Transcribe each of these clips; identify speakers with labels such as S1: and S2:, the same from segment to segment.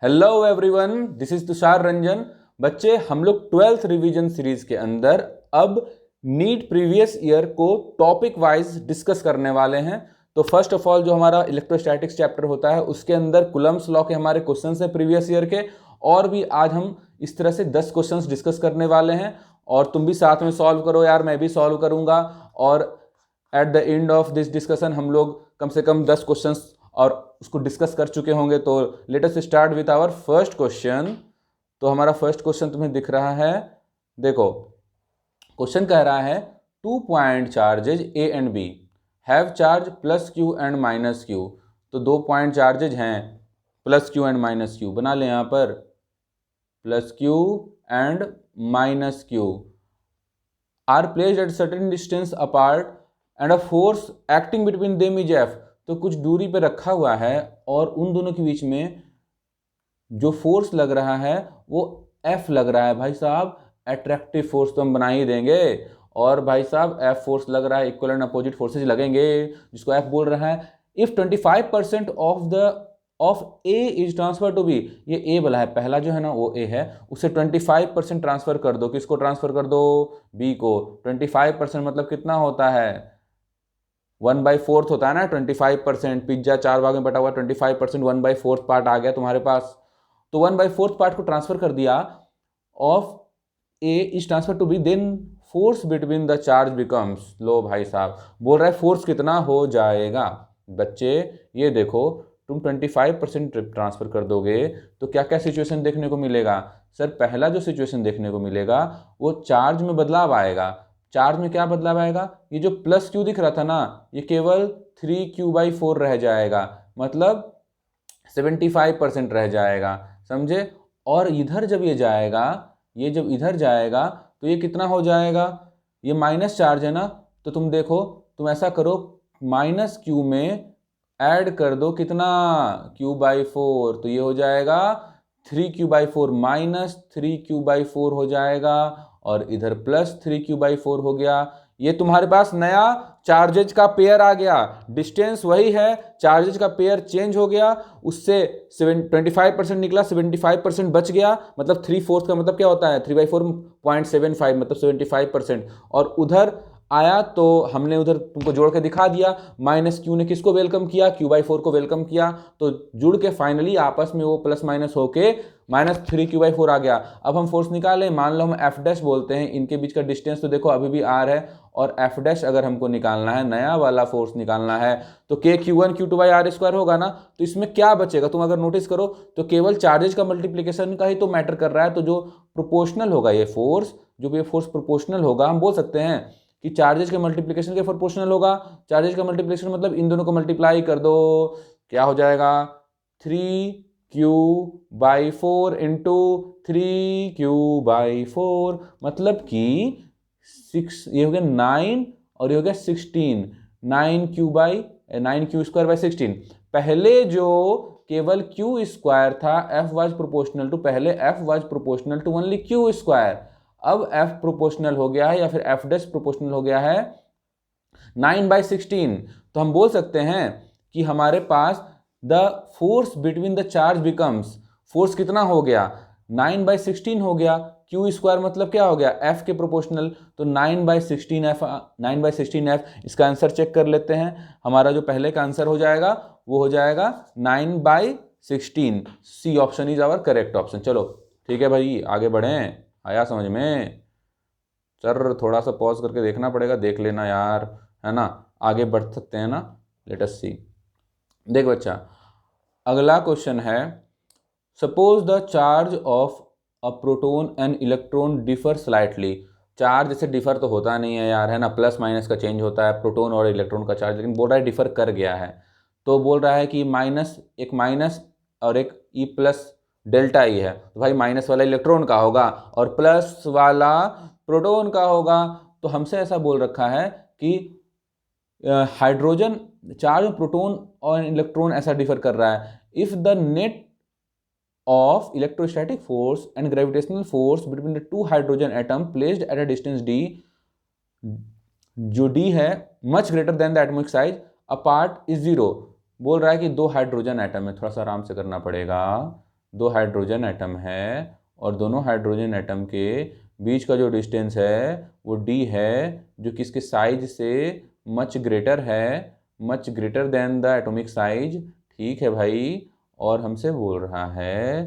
S1: Hello everyone, this is Tushar Ranjan. बच्चे, हम लोग 12th रिवीजन सीरीज के अंदर अब नीट प्रीवियस ईयर को टॉपिक वाइज डिस्कस करने वाले हैं। तो फर्स्ट ऑफ ऑल जो हमारा इलेक्ट्रोस्टैटिक्स चैप्टर होता है उसके अंदर कुलम्स लॉ के हमारे क्वेश्चंस हैं प्रीवियस ईयर के, और भी आज हम इस तरह से 10 क्वेश्चंस डिस्कस करने वाले हैं। और तुम भी साथ में सॉल्व करो यार, मैं भी सॉल्व करूंगा। और at the end of this discussion हम लोग कम से कम 10 क्वेश्चंस और उसको डिस्कस कर चुके होंगे। तो let us start with our first question. तो हमारा फर्स्ट क्वेश्चन तुम्हें दिख रहा है, देखो क्वेश्चन कह रहा है 2 point charges A and B have charge plus Q and minus Q. तो 2 पॉइंट चार्जेज हैं, plus Q and minus Q बना लें यहाँ पर, plus Q and minus Q are placed at certain distance apart and a force acting between them is F. तो कुछ दूरी पे रखा हुआ है और उन दोनों के बीच में जो फोर्स लग रहा है वो एफ लग रहा है। भाई साहब अट्रैक्टिव फोर्स तो हम बना ही देंगे, और भाई साहब एफ फोर्स लग रहा है, इक्वल एंड अपोजिट फोर्सेज लगेंगे, जिसको एफ बोल रहा है। If 25% of A is transfer to B, ये ए वाला है पहला जो है ना वो ए है, उसे 25% ट्रांसफर कर दो। किसको ट्रांसफर कर दो? बी को। 25% मतलब कितना होता है? 1/4 होता है ना 25%। पिज्जा 4 भाग में बटा हुआ 25%, 1/4 पार्ट आ गया तुम्हारे पास। तो 1/4 पार्ट को ट्रांसफर कर दिया of A is transfer to B, then force between the charge becomes. लो भाई साहब बोल रहा है फोर्स कितना हो जाएगा। बच्चे ये देखो, तुम 25% ट्रांसफर कर दोगे तो क्या क्या सिचुएशन देखने को मिलेगा? सर पहला जो सिचुएशन देखने को मिलेगा वो चार्ज में बदलाव आएगा। चार्ज में क्या बदलाव आएगा? ये जो प्लस क्यू दिख रहा था ना, ये केवल 3q/4 रह जाएगा, मतलब 75% रह जाएगा, समझे। और इधर जब ये जाएगा, ये जब इधर जाएगा तो ये कितना हो जाएगा? ये माइनस चार्ज है ना, तो तुम देखो, तुम ऐसा करो, माइनस क्यू में ऐड कर दो कितना? q/4। तो ये हो जाएगा 3q/4 माइनस 3q/4 हो जाएगा, और इधर प्लस 3q/4 हो गया। ये तुम्हारे पास नया चार्जेज का पेयर आ गया। डिस्टेंस वही है, चार्जेज का पेयर चेंज हो गया, उससे 25% निकला, 75% बच गया, मतलब 3/4 का मतलब क्या होता है? 3/4 0.75 मतलब 75%। और उधर आया तो हमने उधर तुमको जोड़ के दिखा दिया, माइनस क्यू ने किसको वेलकम किया? q/4 को वेलकम किया। तो जुड़ के फाइनली आपस में वो प्लस माइनस होके -3q/4 आ गया। अब हम फोर्स निकालें, मान लो हम एफ डैश बोलते हैं, इनके बीच का डिस्टेंस तो देखो अभी भी आर है, और एफ डैश अगर हमको निकालना है, नया वाला फोर्स निकालना है, तो k q1 q2/r² होगा ना। तो इसमें क्या बचेगा? तुम अगर नोटिस करो तो केवल चार्जेज का मल्टीप्लीकेशन का ही तो मैटर कर रहा है। तो जो प्रोपोर्शनल होगा ये फोर्स, जो भी फोर्स प्रोपोर्शनल होगा, हम बोल सकते हैं कि चार्जेज के मल्टीप्लीकेशन के प्रोपोर्शनल होगा। चार्जेज का मल्टीप्लीकेशन मतलब इन दोनों को मल्टीप्लाई कर दो, क्या हो जाएगा? 3q/4 इंटू 3q/4, मतलब कि 6, ये हो गया 9 और ये हो गया 16, 9q/16। पहले जो केवल q² था, f वाज प्रोपोर्शनल टू, पहले f was proportional to only q²। अब f प्रोपोर्शनल हो गया है, या फिर f डैश प्रोपोर्शनल हो गया है 9/16। तो हम बोल सकते हैं कि हमारे पास the force between the charge becomes, force कितना हो गया? 9/16 हो गया। q² मतलब क्या हो गया? f के प्रोपोर्शनल, तो 9/16f, 9/16f। इसका आंसर चेक कर लेते हैं। हमारा जो पहले का आंसर हो जाएगा वो हो जाएगा 9/16। C option is our correct option. चलो ठीक है भाई, आगे बढ़ें। आया समझ में? सर थोड़ा सा पॉज करके देखना पड़ेगा, देख लेना यार, है ना। आगे बढ़ सकते हैं ना, लेट अस सी। देख बच्चा, अगला क्वेश्चन है, suppose the charge of a proton and electron differ slightly. Charge जैसे डिफर तो होता नहीं है यार, है ना, प्लस माइनस का चेंज होता है प्रोटोन और इलेक्ट्रॉन का चार्ज, लेकिन बोल रहा है डिफर कर गया है। तो बोल रहा है कि एक माइनस और एक ई प्लस डेल्टा ई है, तो भाई माइनस वाला इलेक्ट्रॉन का होगा और प्लस वाला प्रोटॉन का होगा। तो हमसे ऐसा बोल रखा है कि हाइड्रोजन चार्ज में प्रोटॉन और इलेक्ट्रॉन ऐसा डिफर कर रहा है। If the net of electrostatic force and gravitational force between the two hydrogen atom placed at a distance d, जो d है much greater than the atomic size apart is 0। बोल रहा है कि 2 हाइड्रोजन एटम है, थोड़ा सा आराम से करना पड़ेगा। दो हाइड्रोजन एटम है और दोनों हाइड्रोजन एटम के बीच का जो डिस्टेंस है वो d है, जो कि इसके साइज से मच ग्रेटर है, much greater than the atomic size. ठीक है भाई, और हमसे बोल रहा है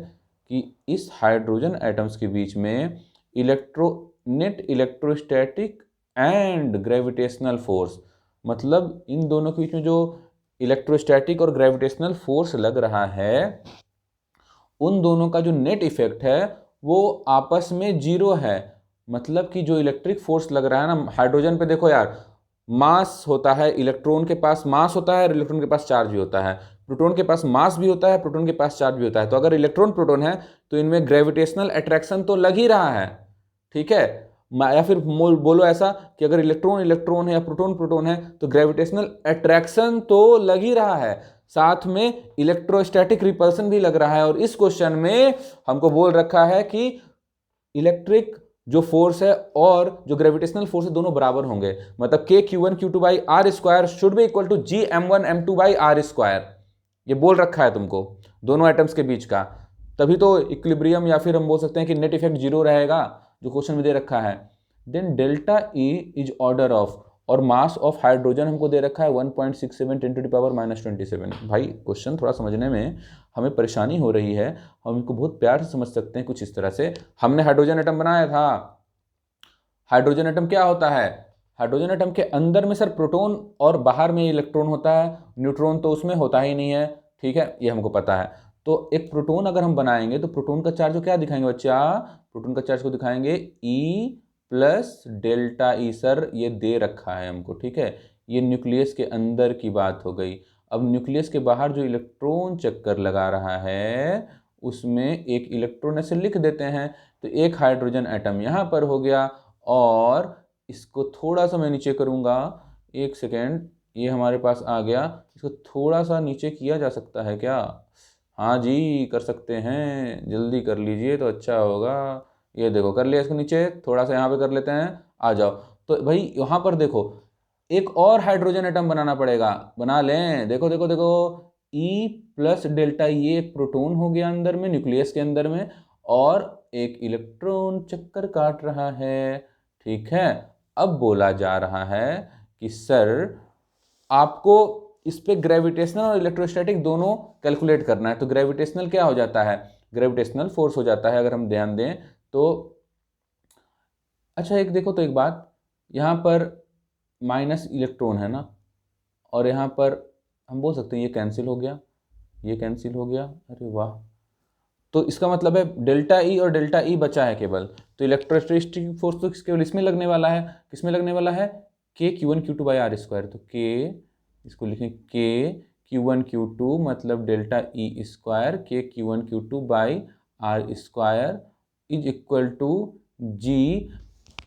S1: कि इस हाइड्रोजन एटम्स के बीच में net electrostatic and gravitational force, मतलब इन दोनों के बीच में जो इलेक्ट्रोस्टैटिक और ग्रेविटेशनल फोर्स लग रहा है, उन दोनों का जो नेट इफेक्ट है वो आपस में जीरो है। मतलब कि जो इलेक्ट्रिक फोर्स लग रहा है ना हाइड्रोजन पे, देखो यार, मास होता है, इलेक्ट्रॉन के पास मास होता है और इलेक्ट्रॉन के पास चार्ज भी होता है, प्रोटॉन के पास मास भी होता है, प्रोटॉन के पास चार्ज भी होता है। तो अगर इलेक्ट्रॉन प्रोटॉन है तो इनमें ग्रेविटेशनल अट्रैक्शन तो लग ही रहा है। ठीक है, या फिर बोलो ऐसा कि अगर इलेक्ट्रॉन इलेक्ट्रॉन है या प्रोटॉन प्रोटॉन है तो ग्रेविटेशनल अट्रैक्शन तो लग ही रहा है, साथ में इलेक्ट्रोस्टैटिक रिपल्सन भी लग रहा है। और इस क्वेश्चन में हमको बोल रखा है कि इलेक्ट्रिक जो फोर्स है और जो ग्रेविटेशनल फोर्स है दोनों बराबर होंगे, मतलब k q1 q2 by R square should be equal to g m1 m2 by R square. ये बोल रखा है तुमको दोनों एटम्स के बीच का, तभी तो इक्विलिब्रियम या फिर हम बोल सकते हैं कि नेट इफेक्ट जीरो रहेगा जो क्वेश्चन में दे रखा है। Then delta E is order of, और मास ऑफ हाइड्रोजन हमको दे रखा है 1.67 10 टू द पावर -27। भाई क्वेश्चन थोड़ा समझने में हमें परेशानी हो रही है, हम इनको बहुत प्यार से समझ सकते हैं कुछ इस तरह से। हमने हाइड्रोजन एटम बनाया था, हाइड्रोजन एटम क्या होता है, हाइड्रोजन एटम के अंदर में सर प्रोटॉन और बाहर में इलेक्ट्रॉन होता है, न्यूट्रॉन तो उसमें होता ही नहीं है। ठीक है, ये हमको पता है। तो एक प्रोटॉन अगर हम बनाएंगे तो प्रोटॉन का चार्ज को क्या दिखाएंगे बच्चा, प्रोटॉन का चार्ज को दिखाएंगे E plus delta E. Sir ये दे रखा है हमको, ठीक है, ये न्यूक्लियस के अंदर की बात हो गई। अब न्यूक्लियस के बाहर जो इलेक्ट्रॉन चक्कर लगा रहा है उसमें एक इलेक्ट्रॉन ऐसे लिख देते हैं, तो एक हाइड्रोजन एटम यहाँ पर हो गया। और इसको थोड़ा सा मैं नीचे करूँगा, एक सेकेंड, ये हमारे पास आ गया, इसको थोड़ा सा नीचे किया जा सकता है क्या? हाँ जी कर सकते हैं, जल्दी कर लीजिए तो अच्छा होगा। ये देखो कर लिया इसको नीचे, थोड़ा सा यहाँ पे कर लेते हैं, आ जाओ। तो भाई यहाँ पर देखो एक और हाइड्रोजन एटम बनाना पड़ेगा, बना लें। देखो देखो देखो, E प्लस डेल्टा, ये एक प्रोटॉन हो गया अंदर में न्यूक्लियस के अंदर में, और एक इलेक्ट्रॉन चक्कर काट रहा है। ठीक है, अब बोला जा रहा है कि सर आपको इस पे ग्रेविटेशनल और इलेक्ट्रोस्टैटिक दोनों कैलकुलेट करना है। तो ग्रेविटेशनल क्या हो जाता है, ग्रेविटेशनल फोर्स हो जाता है अगर हम ध्यान दें तो। अच्छा एक देखो तो एक बात, यहाँ पर माइनस इलेक्ट्रॉन है ना, और यहाँ पर हम बोल सकते हैं ये कैंसिल हो गया, ये कैंसिल हो गया, अरे वाह। तो इसका मतलब है डेल्टा ई और डेल्टा ई बचा है केवल, तो इलेक्ट्रोस्टैटिक फोर्स तो केवल इसमें लगने वाला है, किसमें लगने वाला है, के Q1 Q2 by R square. तो के, इसको लिखें के Q1 Q2 मतलब डेल्टा ई स्क्वायर के Q1 Q2 by R square is equal to G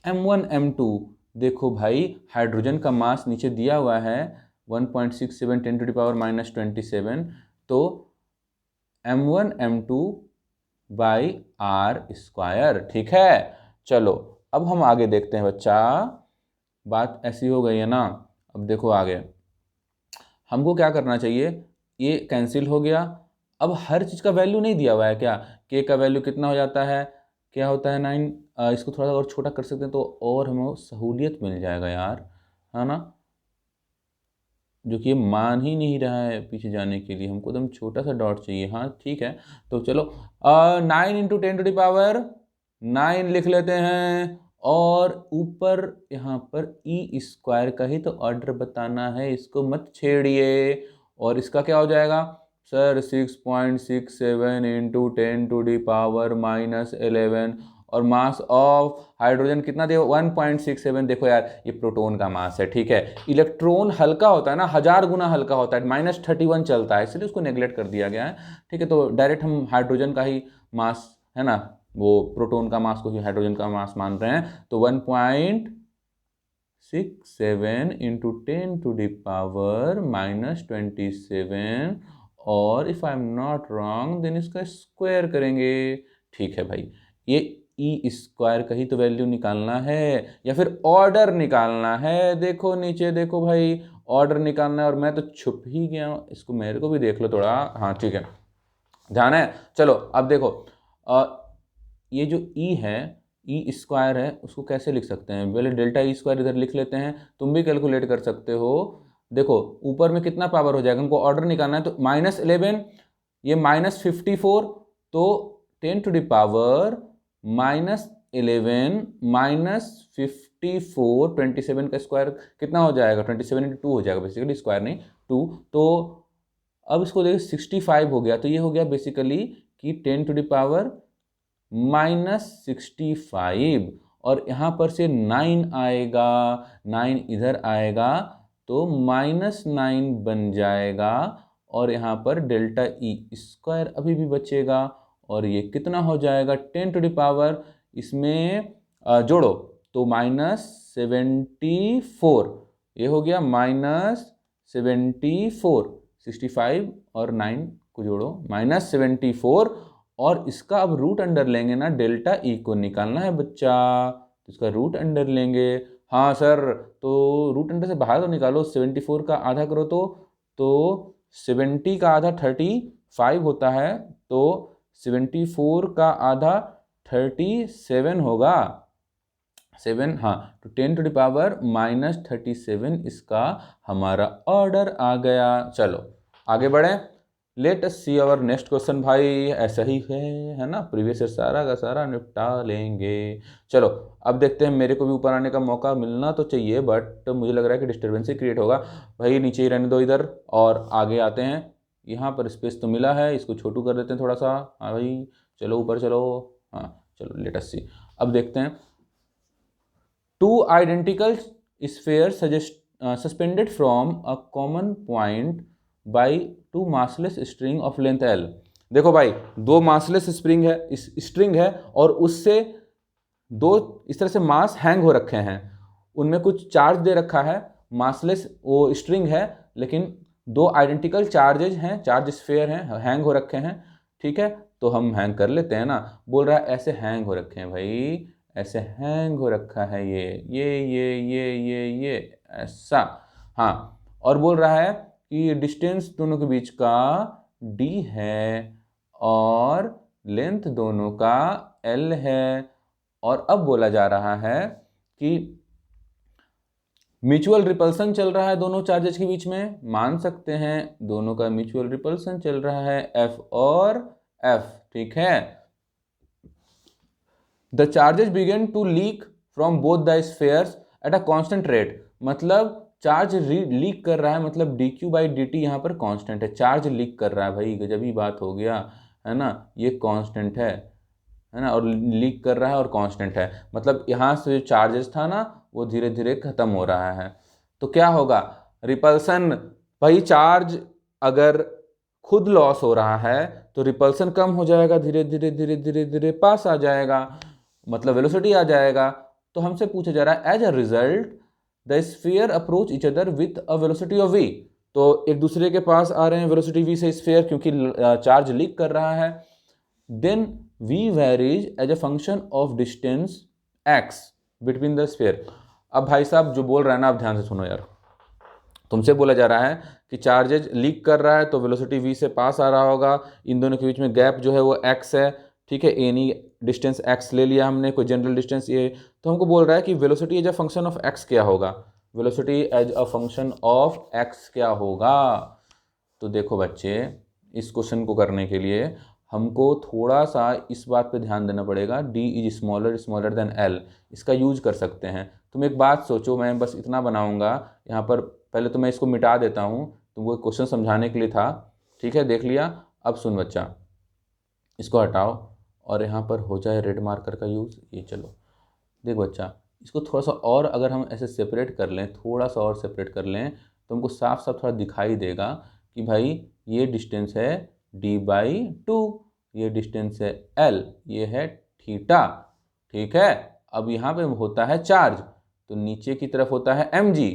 S1: M1 M2। देखो भाई हाइड्रोजन का मास नीचे दिया हुआ है 1.67 10 टू द पावर -27, तो M1 M2 by R square. ठीक है, चलो अब हम आगे देखते हैं बच्चा, बात ऐसी हो गई है ना। अब देखो आगे हमको क्या करना चाहिए, ये कैंसिल हो गया। अब हर चीज़ का वैल्यू नहीं दिया हुआ है क्या, के का वैल्यू कितना हो जाता है, क्या होता है 9। इसको थोड़ा सा और छोटा कर सकते हैं तो और हमें सहूलियत मिल जाएगा यार, है ना, जो कि ये मान ही नहीं रहा है पीछे जाने के लिए, हमको एकदम छोटा सा डॉट चाहिए। हाँ ठीक है, तो चलो 9 इंटू 10 टू द पावर 9 लिख लेते हैं, और ऊपर यहाँ पर ई स्क्वायर का ही तो ऑर्डर बताना है, इसको मत छेड़िए। और इसका क्या हो जाएगा sir, 6.67 into 10 to the power -11, और मास ऑफ हाइड्रोजन कितना दे 1.67। देखो यार ये प्रोटॉन का मास है, ठीक है, इलेक्ट्रॉन हल्का होता है ना, 1000 गुना हल्का होता है, -31 चलता है, इसलिए उसको नेग्लेक्ट कर दिया गया है। ठीक है, तो डायरेक्ट हम हाइड्रोजन का ही मास है ना, वो प्रोटॉन का मास को ही हाइड्रोजन का मास मान रहे हैं, तो 1.67 इंटू 10 टू द पावर -27, और if I am not wrong then इसका स्क्वायर करेंगे। ठीक है भाई, ये ई स्क्वायर का ही तो वैल्यू निकालना है या फिर ऑर्डर निकालना है। देखो नीचे देखो भाई, ऑर्डर निकालना है, और मैं तो छुप ही गया हूँ, इसको मेरे को भी देख लो थोड़ा। हाँ ठीक है, ध्यान है। चलो अब देखो, ये जो ई है, ई स्क्वायर है, उसको कैसे लिख सकते हैं? पहले डेल्टा ई स्क्वायर इधर लिख लेते हैं, तुम भी कैलकुलेट कर सकते हो। देखो ऊपर में कितना पावर हो जाएगा, हमको ऑर्डर निकालना है, तो -11, ये -54, तो 10⁻⁻11 -54, 27 का स्क्वायर कितना हो जाएगा? 27 × 2 हो जाएगा बेसिकली, स्क्वायर नहीं 2। तो अब इसको देखिए 65 हो गया, तो ये हो गया बेसिकली कि 10⁻⁻65, और यहाँ पर से 9 आएगा, 9 इधर आएगा, तो -9 बन जाएगा, और यहाँ पर डेल्टा ई स्क्वायर अभी भी बचेगा, और ये कितना हो जाएगा? 10⁻, इसमें जोड़ो तो -74, ये हो गया -74, 65 और 9 को जोड़ो -74, और इसका अब रूट अंडर लेंगे ना, डेल्टा ई को निकालना है बच्चा, तो इसका रूट अंडर लेंगे। हाँ सर, तो रूट अंडर से बाहर तो निकालो, 74 का आधा करो तो 70 का आधा 35 होता है, तो 74 का आधा 37 होगा, 7, हाँ, तो 10⁻⁻37 इसका हमारा ऑर्डर आ गया। चलो आगे बढ़े, let us see our next question. भाई ऐसा ही है ना, प्रीवियस ईयर सारा का सारा निपटा लेंगे। चलो अब देखते हैं, मेरे को भी ऊपर आने का मौका मिलना तो चाहिए, बट मुझे लग रहा है कि डिस्टर्बेंस ही क्रिएट होगा। भाई नीचे ही रहने दो इधर, और आगे आते हैं। यहाँ पर स्पेस तो मिला है, इसको छोटू कर देते हैं थोड़ा सा। हाँ भाई चलो ऊपर चलो, हाँ चलो लेट अस सी। अब देखते हैं, 2 identical spheres suspended from a common point by 2 massless string of length L। देखो भाई, 2 massless स्ट्रिंग है, और उससे 2 इस तरह से मास हैंग हो रखे हैं, उनमें कुछ चार्ज दे रखा है, मासलेस वो स्ट्रिंग है, लेकिन 2 आइडेंटिकल चार्जेज हैं, चार्ज स्फेयर हैं, हैंग हो रखे हैं। ठीक है, तो हम हैंग कर लेते हैं ना। बोल रहा है ऐसे हैंग हो रखे हैं भाई, ऐसे हैंग हो रखा है, ये ऐसा। हाँ, और बोल रहा है कि डिस्टेंस दोनों के बीच का d है, और लेंथ दोनों का l है, और अब बोला जा रहा है कि म्यूचुअल रिपल्सन चल रहा है दोनों चार्जेस के बीच में, मान सकते हैं दोनों का म्यूचुअल रिपल्सन चल रहा है F और F। ठीक है, the charges begin to leak from both the spheres at a constant rate. मतलब चार्ज लीक कर रहा है, मतलब dq/dt यहाँ पर कांस्टेंट है, चार्ज लीक कर रहा है भाई, गजब ही बात हो गया है ना। ये कांस्टेंट है ना, और लीक कर रहा है और कांस्टेंट है, मतलब यहाँ से जो चार्जेस था ना वो धीरे धीरे खत्म हो रहा है। तो क्या होगा? रिपल्सन, भाई चार्ज अगर खुद लॉस हो रहा है तो रिपल्सन कम हो जाएगा, धीरे धीरे धीरे धीरे धीरे पास आ जाएगा, मतलब वेलोसिटी आ जाएगा। तो हमसे पूछा जा रहा है as a result the sphere approach each other with a velocity of v। तो एक दूसरे के पास आ रहे हैं वेलोसिटी v से स्फीयर, क्योंकि चार्ज लीक कर रहा है। Then v varies as a function of distance x between the sphere. अब भाई साहब जो बोल रहा है ना, आप ध्यान से सुनो यार, तुमसे बोला जा रहा है कि चार्जेज लीक कर रहा है तो वेलोसिटी v से पास आ रहा होगा, इन दोनों के बीच में गैप जो है वो x है। ठीक है, एनी डिस्टेंस x ले लिया हमने, कोई जनरल डिस्टेंस ये, तो हमको बोल रहा है कि velocity as a function of x क्या होगा, velocity as a function of x क्या होगा। तो देखो बच्चे, इस क्वेश्चन को करने के लिए हमको थोड़ा सा इस बात पे ध्यान देना पड़ेगा, d is smaller than l, इसका यूज कर सकते हैं। तुम एक बात सोचो, मैं बस इतना बनाऊंगा यहाँ पर, पहले तो मैं इसको मिटा देता हूँ, तुमको क्वेश्चन समझाने के लिए था। ठीक है, देख लिया। अब सुन बच्चा, इसको हटाओ और यहाँ पर हो जाए रेड मार्कर का यूज़। ये चलो देख बच्चा, इसको थोड़ा सा और अगर हम ऐसे सेपरेट कर लें, थोड़ा सा और सेपरेट कर लें, तो हमको साफ साफ थोड़ा दिखाई देगा कि भाई ये डिस्टेंस है d/2, ये डिस्टेंस है l, ये है थीटा। ठीक है, अब यहाँ पे होता है चार्ज, तो नीचे की तरफ होता है mg,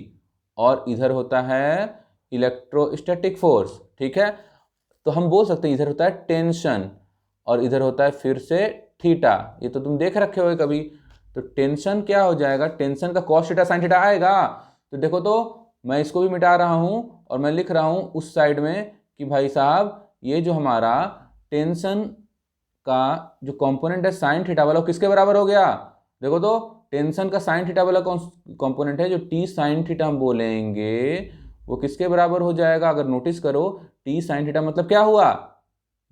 S1: और इधर होता है इलेक्ट्रोस्टैटिक फोर्स। ठीक है, तो हम बोल सकते हैं इधर होता है टेंशन, और इधर होता है फिर से थीटा। ये तो तुम देख रखे हो कभी। तो टेंशन क्या हो जाएगा, टेंशन का कॉस थीटा साइन थीटा आएगा। तो देखो, तो मैं इसको भी मिटा रहा हूं और मैं लिख रहा हूं उस साइड में कि भाई साहब ये जो हमारा टेंशन का जो कंपोनेंट है साइन थीटा वाला, किसके बराबर हो गया? देखो तो टेंशन का साइन थीटा वाला कंपोनेंट है जो टी साइन थीटा हम बोलेंगे, वो किसके बराबर हो जाएगा? अगर नोटिस करो, टी साइन थीटा मतलब क्या हुआ?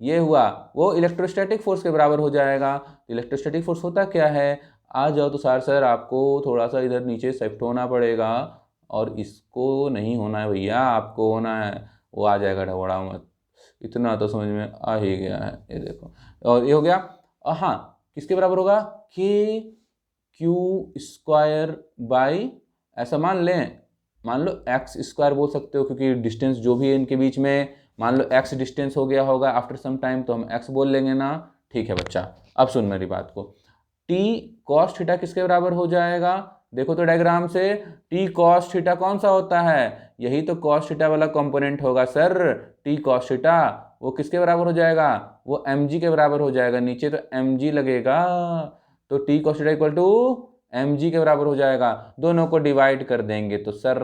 S1: ये हुआ, वो इलेक्ट्रोस्टैटिक फोर्स के बराबर हो जाएगा। इलेक्ट्रोस्टैटिक फोर्स होता क्या है? आ जाओ तो सर आपको थोड़ा सा इधर नीचे शिफ्ट होना पड़ेगा, और इसको नहीं होना है भैया, आपको होना है, वो आ जाएगा, ढवड़ा मत, इतना तो समझ में आ ही गया है। ये देखो, और ये हो गया। हाँ, किसके बराबर होगा? के क्यू स्क्वायर बाई, ऐसा मान लो एक्स स्क्वायर बोल सकते हो, क्योंकि डिस्टेंस जो भी है इनके बीच में, मान लो एक्स डिस्टेंस हो गया होगा आफ्टर सम टाइम, तो हम एक्स बोल लेंगे ना। ठीक है बच्चा, अब सुन मेरी बात को, टी कॉस थीटा किसके बराबर हो जाएगा? देखो तो डायग्राम से, टी कॉस थीटा कौन सा होता है? यही तो कॉस थीटा वाला कंपोनेंट होगा सर। टी कॉस थीटा वो किसके बराबर हो जाएगा? वो एम जी के बराबर हो जाएगा, नीचे तो एम जी लगेगा, तो T cos theta equal to M G के बराबर हो जाएगा। दोनों को डिवाइड कर देंगे तो सर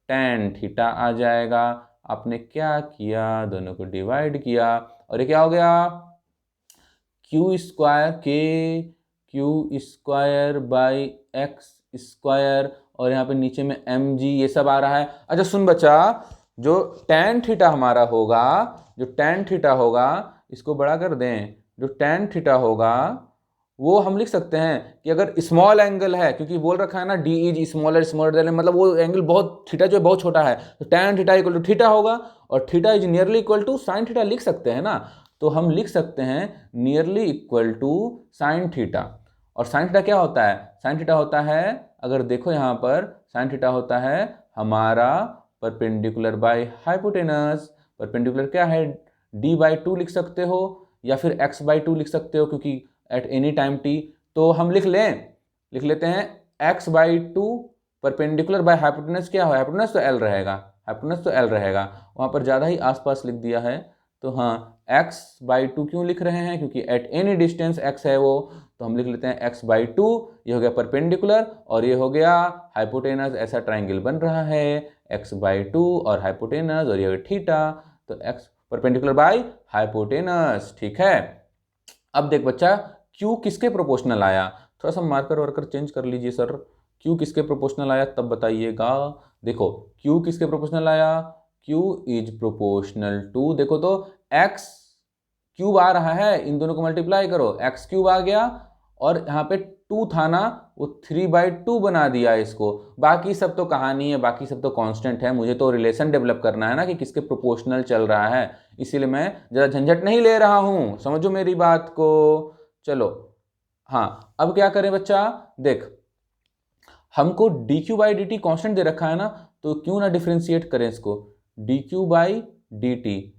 S1: टेन थीटा आ जाएगा। आपने क्या किया? दोनों को डिवाइड किया, और ये क्या हो गया? क्यू स्क्वायर, के Q square by x square, और यहाँ पे नीचे में एम जी, ये सब आ रहा है। अच्छा सुन बच्चा, जो टेन थीटा हमारा होगा, जो टेन थीटा होगा, इसको बड़ा कर दें, जो टेन थीटा होगा वो हम लिख सकते हैं कि अगर स्मॉल एंगल है, क्योंकि बोल रखा है ना डी इज स्मॉलर देन, मतलब वो एंगल बहुत, थीटा जो है बहुत छोटा है, तो tan theta equal to theta होगा, और theta is nearly equal to sine theta लिख सकते हैं ना। तो हम लिख सकते हैं nearly equal to sine theta. और साइन थीटा क्या होता है? साइन थीटा होता है, अगर देखो यहाँ पर, साइन थीटा होता है हमारा परपेंडिकुलर बाय हाइपोटेनस। परपेंडिकुलर क्या है? डी बाई टू लिख सकते हो, या फिर एक्स बाई टू लिख सकते हो, क्योंकि एट एनी टाइम टी। तो हम लिख लेते हैं x by two perpendicular by hypotenuse. क्या है? हाइपोटेनस तो एल रहेगा, हाइपोटेनस तो एल रहेगा, वहाँ पर ज़्यादा ही आसपास लिख दिया है। तो हाँ, x बाई टू क्यों लिख रहे हैं? क्योंकि एट एनी डिस्टेंस x है वो, तो हम लिख लेते हैं x बाई टू। ये हो गया परपेंडिकुलर, और ये हो गया हाइपोटेनस। ऐसा ट्राइंगल बन रहा है x बाई टू और हाइपोटेनस, और ये हो गया थीटा, तो x परपेंडिकुलर बाई हाइपोटेनस। ठीक है, अब देख बच्चा, q किसके प्रोपोर्शनल आया? थोड़ा सा मार्कर वार्कर चेंज कर लीजिए सर। q किसके प्रोपोर्शनल आया तब बताइएगा। देखो q किसके प्रोपोर्शनल आया? q इज प्रोपोर्शनल टू, देखो तो x क्यूब आ रहा है, इन दोनों को मल्टीप्लाई करो, x क्यूब आ गया, और यहाँ पे टू था ना, वो 3/2 बना दिया इसको। बाकी सब तो कहानी है, बाकी सब तो कांस्टेंट है, मुझे तो रिलेशन डेवलप करना है ना कि किसके प्रोपोर्शनल चल रहा है, इसीलिए मैं ज़्यादा झंझट नहीं ले रहा हूँ, समझो मेरी बात को। चलो हाँ, अब क्या करें बच्चा? देख, हमको D Q by D T constant दे रखा है ना, तो क्यों ना डिफ्रेंशिएट करें इसको, D Q by D T.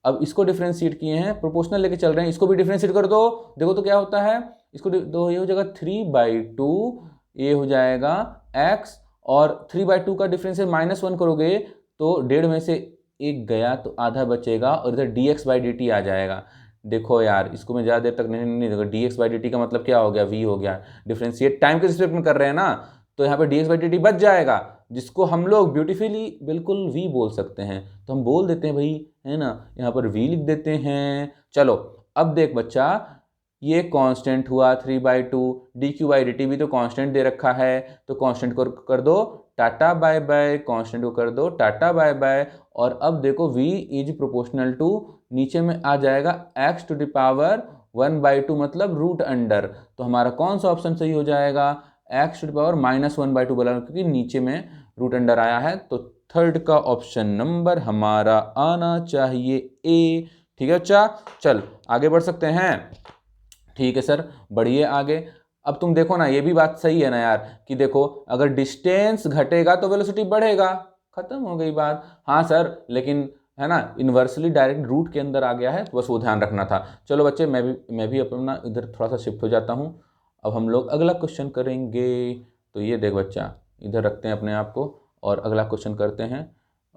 S1: अब इसको डिफ्रेंशिएट किए हैं, प्रोपोर्शनल लेके चल रहे हैं, इसको भी डिफ्रेंशिएट कर दो, देखो तो क्या होता है। इसको दो, ये हो जाएगा 3/2, ये हो जाएगा x, और 3/2 का डिफ्रेंशिएट -1 करोगे तो 1.5 में से 1 गया तो आधा बचेगा, और इधर dx बाई डी टी आ जाएगा। देखो यार, इसको मैं ज़्यादा देर तक नहीं देखो, dx बाई डी टी का मतलब क्या हो गया? v हो गया। डिफ्रेंशिएट टाइम के रिस्पेक्ट में कर रहे हैं ना, तो यहाँ पे dx बाई डी टी बच जाएगा, जिसको हम लोग ब्यूटीफुली बिल्कुल v बोल सकते हैं, तो हम बोल देते हैं भाई, है ना, यहाँ पर v लिख देते हैं। चलो अब देख बच्चा, ये कांस्टेंट हुआ 3/2, D Q by D T भी तो कांस्टेंट दे रखा है, तो कांस्टेंट को कर दो टाटा बाय बाय, कांस्टेंट को कर दो टाटा बाय बाय, और अब देखो v इज प्रोपोर्शनल टू, नीचे में आ जाएगा x टू द पावर 1/2, मतलब रूट अंडर, तो हमारा कौन सा ऑप्शन सही हो जाएगा? x टू द पावर -1/2 बोला, क्योंकि नीचे में रूट अंडर आया है, तो थर्ड का ऑप्शन नंबर हमारा आना चाहिए ए। ठीक है बच्चा, चल आगे बढ़ सकते हैं। ठीक है सर, बढ़िए आगे। अब तुम देखो ना, ये भी बात सही है ना यार, कि देखो अगर डिस्टेंस घटेगा तो वेलोसिटी बढ़ेगा, खत्म हो गई बात। हाँ सर, लेकिन है ना, इन्वर्सली डायरेक्ट रूट के अंदर आ गया है, तो बस वो ध्यान रखना था। चलो बच्चे, मैं भी अपना इधर थोड़ा सा शिफ्ट हो जाता हूँ। अब हम लोग अगला क्वेश्चन करेंगे, तो ये देख बच्चा, इधर रखते हैं अपने आप को, और अगला क्वेश्चन करते हैं।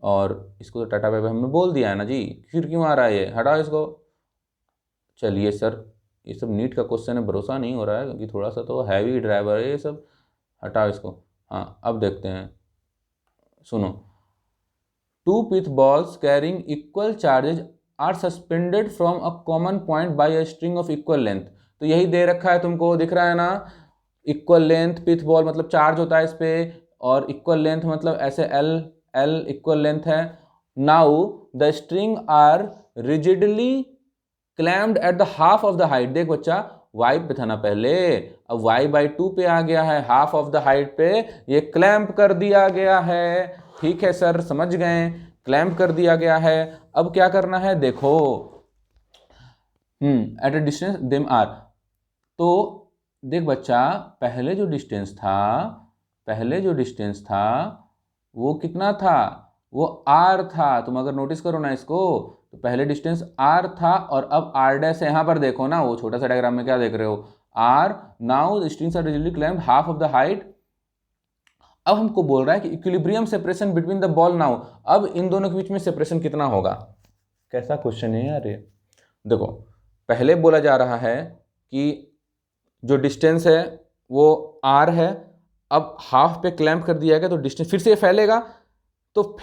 S1: और इसको तो टाटा बाय बाय हमने बोल दिया है ना जी, फिर क्यों आ रहा है ये, हटाओ इसको। चलिए सर, ये सब नीट का क्वेश्चन है, भरोसा नहीं हो रहा है, क्योंकि थोड़ा सा तो हैवी ड्राइवर है ये सब, हटाओ इसको। हाँ, अब देखते हैं, सुनो, two pith balls carrying equal charges are suspended from a common point by a string of equal length. तो यही दे रखा है तुमको, दिख रहा है ना, इक्वल लेंथ पिथ बॉल मतलब चार्ज होता है इस पे, और इक्वल लेंथ मतलब ऐसे एल एल इक्वल लेंथ है। Now the string are rigidly clamped at the half of the height. देख बच्चा, y पे था ना पहले, अब y/2 पे आ गया है, हाफ ऑफ द हाइट पे ये क्लैम्प कर दिया गया है। ठीक है सर, समझ गए, क्लैम्प कर दिया गया है। अब क्या करना है देखो, at a distance them are. तो देख बच्चा, पहले जो डिस्टेंस था वो कितना था, वो r था। तुम अगर नोटिस करो ना इसको, तो पहले डिस्टेंस r था और अब r डैश है। यहाँ पर देखो ना, वो छोटा सा डायग्राम में क्या देख रहे हो, r। Now the strings are rigidly clamped half of the height. अब हमको बोल रहा है कि equilibrium separation between the ball now. अब इन दोनों के बीच में सेपरेशन कितना होगा। कैसा क्वेश्चन है यार ये। देखो, पहले बोला जा रहा है कि जो डिस्टेंस है वो r है, अब हाफ पे क्लैम्प कर दिया गया तो डिस्टेंस फिर से ये फैलेगा, तो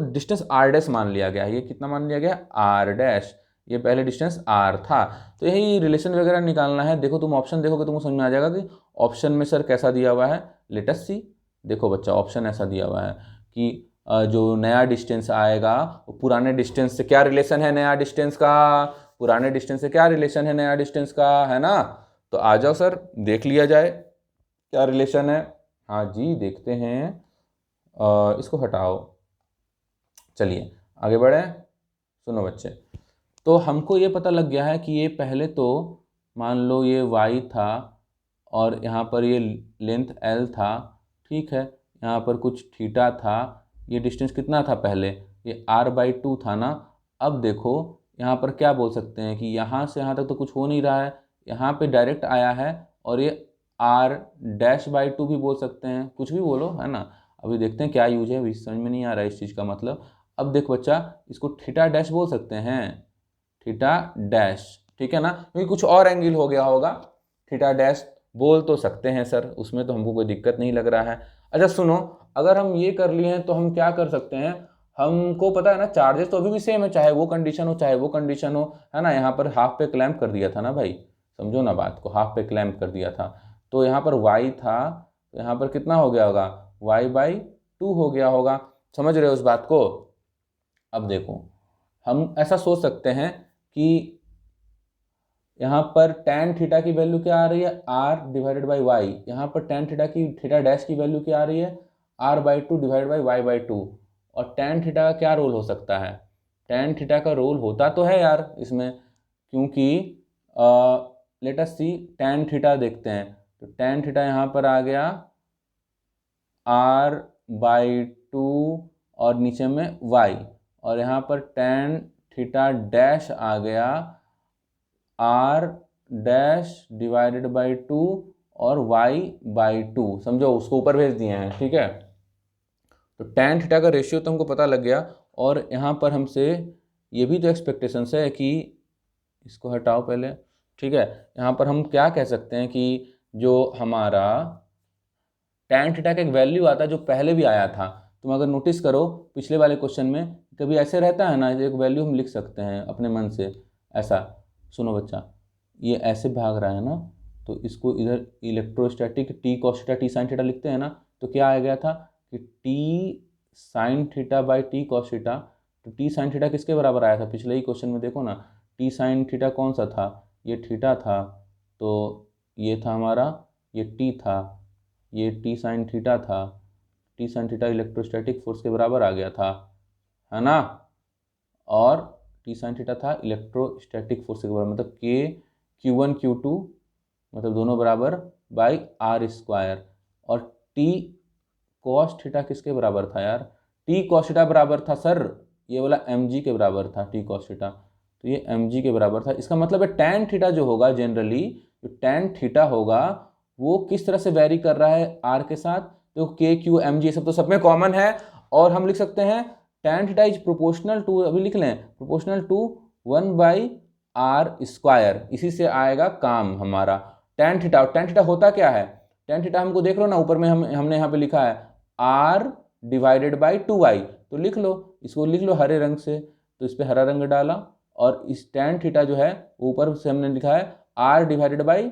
S1: डिस्टेंस r डैश मान लिया गया है। ये कितना मान लिया गया, r डैश। ये पहले डिस्टेंस r था। तो यही रिलेशन वगैरह निकालना है। देखो, तुम ऑप्शन देखोगे तुमको समझ में आ जाएगा कि ऑप्शन में सर कैसा दिया हुआ है। लेट अस सी। देखो बच्चा, ऑप्शन ऐसा दिया हुआ है कि जो नया डिस्टेंस आएगा वो पुराने डिस्टेंस से क्या रिलेशन है, नया डिस्टेंस का पुराने डिस्टेंस से क्या रिलेशन है, नया डिस्टेंस का, है ना। तो आ जाओ सर, देख लिया जाए क्या रिलेशन है। हाँ जी, देखते हैं। इसको हटाओ, चलिए आगे बढ़े। सुनो बच्चे, तो हमको ये पता लग गया है कि ये पहले तो मान लो ये y था और यहाँ पर ये लेंथ l था, ठीक है, यहाँ पर कुछ थीटा था। ये डिस्टेंस कितना था पहले, ये r/2 था ना। अब देखो यहाँ पर क्या बोल सकते हैं कि यहाँ से यहाँ तक तो कुछ हो नहीं रहा है, यहाँ पे डायरेक्ट आया है, और ये r'/2 भी बोल सकते हैं, कुछ भी बोलो, है ना। अभी देखते हैं क्या यूज है, अभी समझ में नहीं आ रहा है इस चीज़ का मतलब। अब देखो बच्चा, इसको थीटा डैश बोल सकते हैं, थीटा डैश, ठीक है ना, क्योंकि कुछ और एंगल हो गया होगा। थीटा डैश बोल तो सकते हैं सर, उसमें तो हमको कोई दिक्कत नहीं लग रहा है। अच्छा सुनो, अगर हम ये कर लिए हैं तो हम क्या कर सकते हैं, हमको पता है ना चार्जेस तो अभी भी सेम है, चाहे वो कंडीशन हो चाहे वो कंडीशन हो, है ना। यहाँ पर हाफ पे क्लैम्प कर दिया था ना भाई, समझो ना बात को, हाफ पे क्लैम्प कर दिया था। तो यहाँ पर y था, तो यहाँ पर कितना हो गया होगा, y/2 हो गया होगा। समझ रहे हो उस बात को। अब देखो, हम ऐसा सोच सकते हैं कि यहाँ पर tan थीटा की वैल्यू क्या आ रही है, r/y। यहाँ पर tan थीटा की, थीटा डैश की वैल्यू क्या आ रही है, r/2/y/2। और tan थीटा का क्या रोल हो सकता है, tan थीटा का रोल होता तो है यार इसमें, क्योंकि लेट अस सी tan थीटा देखते हैं। तो tan थीटा यहाँ पर आ गया r/2 और नीचे में y, और यहाँ पर tan थीटा डैश आ गया r'/2 और y/2। समझो, उसको ऊपर भेज दिए हैं, ठीक है। तो tan थीटा का रेशियो तो हमको पता लग गया, और यहाँ पर हमसे ये भी तो एक्सपेक्टेशन है कि, इसको हटाओ पहले, ठीक है। यहाँ पर हम क्या कह सकते हैं कि जो हमारा tan थीटा का एक वैल्यू आता है जो पहले भी आया था। तुम अगर नोटिस करो पिछले वाले क्वेश्चन में कभी ऐसे रहता है ना, एक वैल्यू हम लिख सकते हैं अपने मन से ऐसा। सुनो बच्चा, ये ऐसे भाग रहा है ना, तो इसको इधर electrostatic T cos theta T sine theta लिखते हैं ना, तो क्या आ गया था कि T sine theta by T cos theta. तो टी साइन थीटा किसके बराबर आया था पिछले ही क्वेश्चन में, देखो ना, टी साइन थीटा कौन सा था, ये थीटा था, तो ये था हमारा, ये टी था, ये टी साइन थीटा था। T sine theta electrostatic force के बराबर आ गया था, है ना। और टी साइन थीटा था इलेक्ट्रोस्टैटिक फोर्स के बराबर, मतलब के Q1 Q2 मतलब दोनों बराबर बाई r²। और टी कॉस थीटा किसके बराबर था यार, टी कॉस थीटा बराबर था सर, ये वाला mg के बराबर था टी कॉस थीटा, तो ये mg के बराबर था। इसका मतलब है tan थीटा जो होगा, जनरली जो tan थीटा होगा वो किस तरह से वेरी कर रहा है r के साथ, तो k q mg सब तो सब में कॉमन है, और हम लिख सकते हैं tan theta is proportional to, अभी लिख लें, प्रोपोर्शनल टू 1/r²। इसी से आएगा काम हमारा tan थीटा। और tan थीटा होता क्या है, tan थीटा हमको देख लो ना, ऊपर में हमने यहाँ पे लिखा है r/2y, तो लिख लो, इसको लिख लो हरे रंग से, तो इस पर हरा रंग डाला और इस tan थीटा जो है ऊपर से हमने लिखा है r डिवाइडेड बाई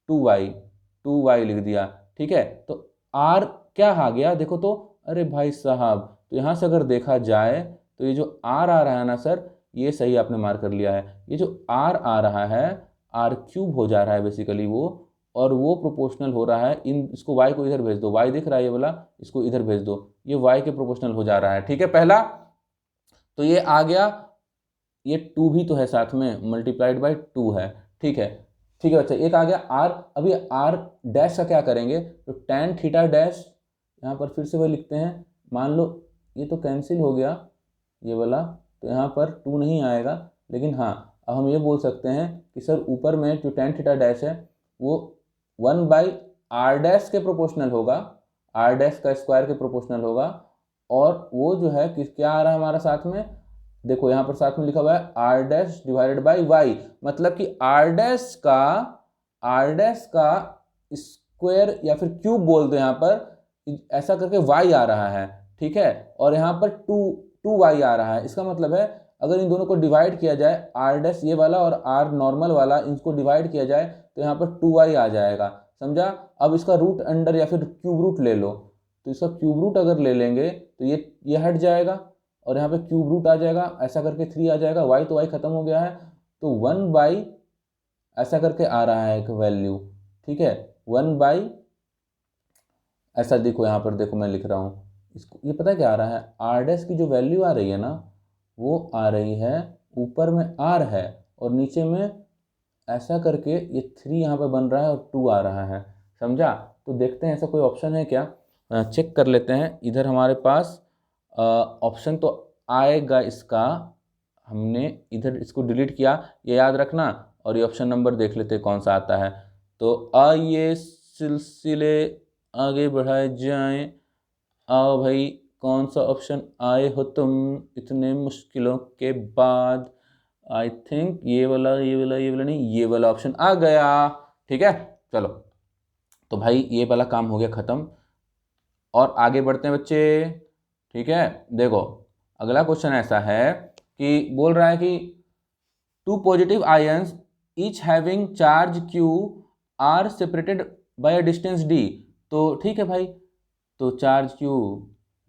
S1: 2y लिख दिया, ठीक है। तो r क्या आ गया देखो तो, अरे भाई साहब, तो यहाँ से अगर देखा जाए तो ये जो r आ रहा है ना सर, ये सही आपने मार्क कर लिया है। ये जो r आ रहा है r क्यूब हो जा रहा है बेसिकली वो, और वो प्रोपोर्शनल हो रहा है इसको y को इधर भेज दो, y दिख रहा है ये वाला, इसको इधर भेज दो, ये y के प्रोपोर्शनल हो जा रहा है, ठीक है। पहला तो ये आ गया, ये 2 भी तो है साथ में, मल्टीप्लाइड बाई 2 है, ठीक है। ठीक है बच्चा, एक आ गया r। अभी r डैश का क्या करेंगे, तो tan थीटा डैश, यहाँ पर फिर से वही लिखते हैं, मान लो ये तो कैंसिल हो गया ये वाला, तो यहाँ पर 2 नहीं आएगा, लेकिन हाँ अब हम ये बोल सकते हैं कि सर ऊपर में जो tan थीटा डैश है वो 1 बाई आर डैश के प्रोपोर्शनल होगा, आर डैश का स्क्वायर के प्रोपोर्शनल होगा, और वो जो है क्या आ रहा है हमारा साथ में, देखो यहाँ पर साथ में लिखा हुआ है R dash divided by Y, मतलब कि आर डैश का स्क्वायर या फिर क्यूब बोल दो यहाँ पर, ऐसा करके वाई आ रहा है, ठीक है। और यहाँ पर 2 वाई आ रहा है, इसका मतलब है अगर इन दोनों को डिवाइड किया जाए, आर डैश ये वाला और आर नॉर्मल वाला, इनको डिवाइड किया जाए तो यहाँ पर 2y आ जाएगा, समझा। अब इसका रूट अंडर या फिर क्यूब रूट ले लो, तो इसका क्यूब रूट अगर ले लेंगे तो ये हट जाएगा और यहाँ पे क्यूब रूट आ जाएगा, ऐसा करके 3 आ जाएगा, y तो y खत्म हो गया है, तो 1 बाई ऐसा करके आ रहा है एक वैल्यू, ठीक है। 1 बाई ऐसा देखो, यहाँ पर देखो मैं लिख रहा हूँ इसको, ये पता क्या आ रहा है, आर डैश की जो वैल्यू आ रही है ना, वो आ रही है ऊपर में r है और नीचे में ऐसा करके ये 3 यहाँ पे बन रहा है और 2 आ रहा है, समझा। तो देखते हैं ऐसा कोई ऑप्शन है क्या, चेक कर लेते हैं। इधर हमारे पास ऑप्शन तो आएगा इसका, हमने इधर इसको डिलीट किया, ये याद रखना, और ये ऑप्शन नंबर देख लेते हैं कौन सा आता है। तो आइए सिलसिले आगे बढ़ाए जाएं, आओ भाई, कौन सा ऑप्शन आए हो तुम इतने मुश्किलों के बाद। आई थिंक ये वाला नहीं, ये वाला ऑप्शन आ गया, ठीक है। चलो तो भाई ये वाला काम हो गया ख़त्म, और आगे बढ़ते हैं बच्चे, ठीक है। देखो अगला क्वेश्चन ऐसा है कि बोल रहा है कि 2 positive ions each having charge q are separated by a distance d। तो ठीक है भाई, तो चार्ज q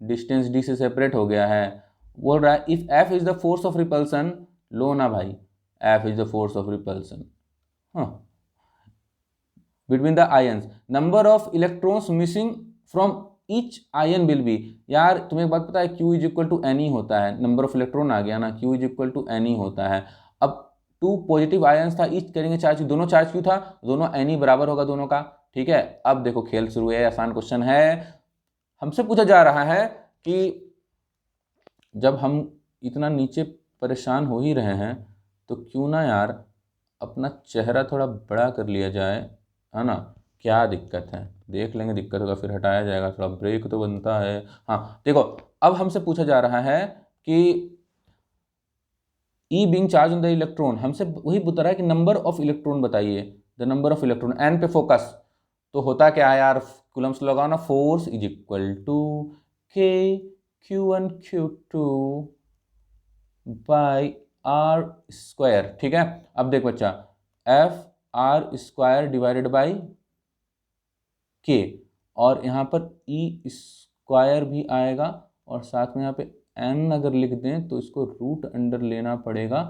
S1: डिस्टेंस d से सेपरेट हो गया है। बोल रहा है if f is the force of repulsion, लो ना भाई, f is the force of repulsion, हाँ, between the ions, number of electrons missing from each ion will be. यार तुम्हें एक बात पता है, Q is equal to N होता है, नंबर ऑफ इलेक्ट्रॉन आ गया ना, Q is equal to N होता है। अब 2 पॉजिटिव आयंस था, ईच करेंगे चार्ज, दोनों चार्ज Q था, दोनों एन बराबर होगा दोनों का, ठीक है। अब देखो खेल शुरू है, आसान क्वेश्चन है, हमसे पूछा जा रहा है कि जब हम इतना नीचे परेशान हो ही रहे हैं तो क्यों ना यार अपना चेहरा थोड़ा बड़ा कर लिया जाए, है ना। क्या दिक्कत है, देख लेंगे, दिक्कत होगा फिर हटाया जाएगा, थोड़ा ब्रेक तो बनता है। हाँ देखो, अब हमसे पूछा जा रहा है कि E being charge on the electron, हमसे वही बता रहा है कि नंबर ऑफ इलेक्ट्रॉन बताइए, the number of electron, N पे फोकस। तो होता क्या है यार, कूलम्स लगाओ ना, फोर्स इज इक्वल टू के Q1 Q2 by R square, ठीक है। अब देख बच्चा, F R square divided by के, और यहाँ पर ई स्क्वायर भी आएगा, और साथ में यहाँ पे एन अगर लिख दें तो इसको रूट अंडर लेना पड़ेगा,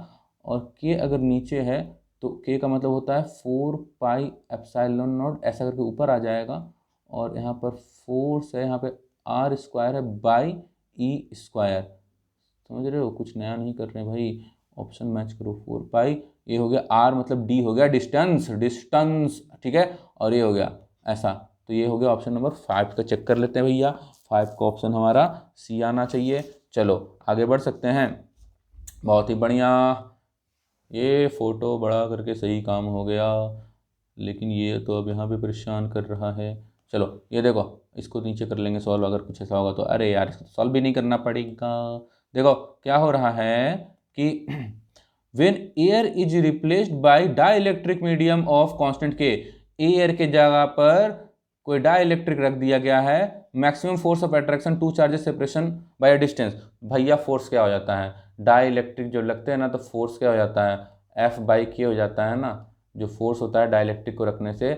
S1: और के अगर नीचे है तो के का मतलब होता है 4 पाई एप्सिलॉन नॉट, ऐसा करके ऊपर आ जाएगा, और यहाँ पर फोर्स है, यहाँ पे आर स्क्वायर है बाई ई स्क्वायर, समझ रहे हो, कुछ नया नहीं कर रहे हैं भाई, ऑप्शन मैच करो। 4 पाई, ये हो गया आर मतलब डी हो गया डिस्टेंस, ठीक है, और ये हो गया ऐसा, तो ये हो गया ऑप्शन नंबर 5 का। चेक कर लेते हैं भैया, 5 का ऑप्शन हमारा सी आना चाहिए। चलो आगे बढ़ सकते हैं, बहुत ही बढ़िया, ये फोटो बड़ा करके सही काम हो गया, लेकिन ये तो अब यहाँ पे परेशान कर रहा है। चलो ये देखो, इसको नीचे कर लेंगे सॉल्व, अगर कुछ ऐसा होगा तो। अरे यार इसको सॉल्व भी नहीं करना पड़ेगा। देखो क्या हो रहा है कि when air is replaced by dielectric medium of constant K, air के जगह पर कोई डाइलेक्ट्रिक रख दिया गया है, maximum force of attraction 2 charges separation by a distance. भैया फोर्स क्या हो जाता है, डाई इलेक्ट्रिक जो लगते हैं ना, तो फोर्स क्या हो जाता है, F/K हो जाता है ना, जो फोर्स होता है डाई इलेक्ट्रिक को रखने से।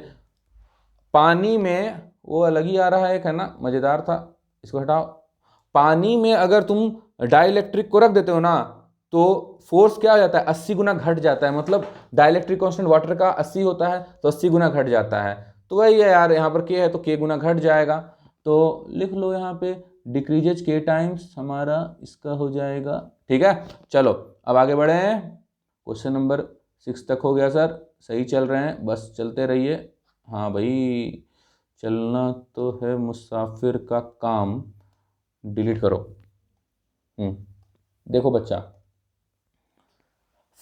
S1: पानी में वो अलग ही आ रहा है, एक है ना, मजेदार था, इसको हटाओ। पानी में अगर तुम डाइलेक्ट्रिक को रख देते हो ना, तो फोर्स क्या हो जाता है, 80 गुना घट जाता है। मतलब डाइलेक्ट्रिक कांस्टेंट वाटर का 80 होता है, तो 80 गुना घट जाता है। तो वही है यार, यहाँ पर K है तो K गुना घट जाएगा। तो लिख लो यहाँ पे डिक्रीजेज K टाइम्स, हमारा इसका हो जाएगा। ठीक है, चलो अब आगे बढ़े हैं। क्वेश्चन नंबर 6 तक हो गया सर, सही चल रहे हैं, बस चलते रहिए। हाँ भाई, चलना तो है मुसाफिर का काम। डिलीट करो। देखो बच्चा,